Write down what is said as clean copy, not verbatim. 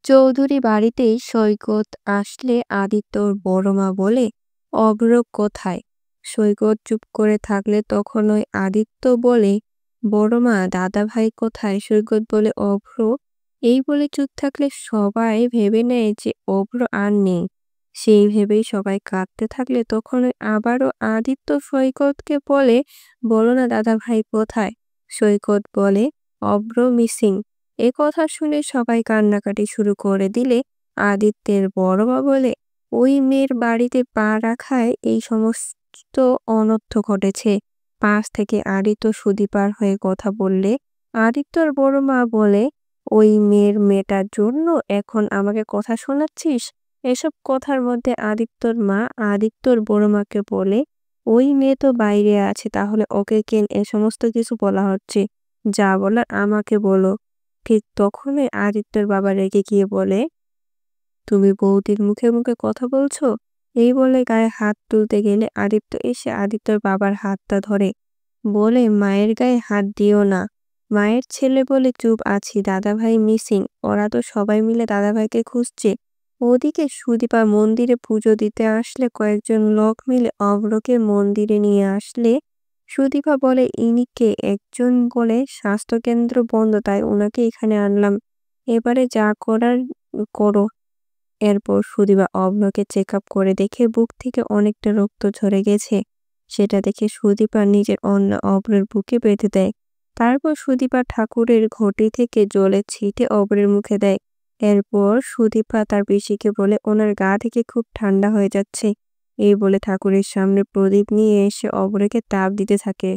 চৌধুরী বাড়িতে সৈকত আসলে আদিত্যর বড় মা বলে, অভ্র কোথায়? সৈকত চুপ করে থাকলে তখন ওই আদিত্য বলে, বড় মা দাদা ভাই কোথায়? সৈকত বলে, অভ্র। এই বলে চুপ থাকলে সবাই ভেবে নেয় যে অভ্র আর নেই। সেই ভেবেই সবাই কাঁদতে থাকলে তখন ওই আবারও আদিত্য সৈকতকে বলে, বলো না দাদা ভাই কোথায়? সৈকত বলে, অভ্র মিসিং। এ কথা শুনে সবাই কান্নাকাটি শুরু করে দিলে আদিত্যের বড় মা বলে, ওই মেয়ের বাড়িতে পা রাখায় এই সমস্ত অনর্থ ঘটেছে। পাশ থেকে আদিত্য সুদীপার হয়ে কথা বললে আদিত্যর বড় মা বলে, ওই মেয়েটার জন্য এখন আমাকে কথা শোনাচ্ছিস? এসব কথার মধ্যে আদিত্যর মা আদিত্যর বড় মাকে বলে, ওই মেয়ে তো বাইরে আছে, তাহলে ওকে কেন এ সমস্ত কিছু বলা হচ্ছে? যা বলার আমাকে বলো। ঠিক তখনই আদিত্যর বাবা রেগে গিয়ে বলে, তুমি বৌদির মুখে মুখে কথা বলছো? এই বলে গায়ে হাত তুলতে গেলে আদিত্য এসে আদিত্যর বাবার হাতটা ধরে, বলে, মায়ের গায়ে হাত দিও না। মায়ের ছেলে বলে চুপ আছি, দাদাভাই মিসিং। ওরা তো সবাই মিলে দাদাভাইকে খুঁজছে। ওদিকে সুদীপা মন্দিরে পুজো দিতে আসলে কয়েকজন লোক মিলে অভ্রকে মন্দিরে নিয়ে আসলে সুদীপা বলে, ইনিকে একজন বলে স্বাস্থ্যকেন্দ্র বন্ধ, তাই ওনাকে এখানে আনলাম। এবারে যা করার করো। এরপর সুদীপা অভ্রকে চেক আপ করে দেখে বুক থেকে অনেকটা রক্ত ঝরে গেছে। সেটা দেখে সুদীপা নিজের অন্য অভ্রের বুকে বেঁধে দেয়। তারপর সুদীপা ঠাকুরের ঘটি থেকে জলের ছিটে অভ্রের মুখে দেয়। এরপর সুদীপা তার পিসিকে বলে, ওনার গা থেকে খুব ঠান্ডা হয়ে যাচ্ছে। এই বলে ঠাকুরের সামনে প্রদীপ নিয়ে এসে অভ্রকে তাপ দিতে থাকে।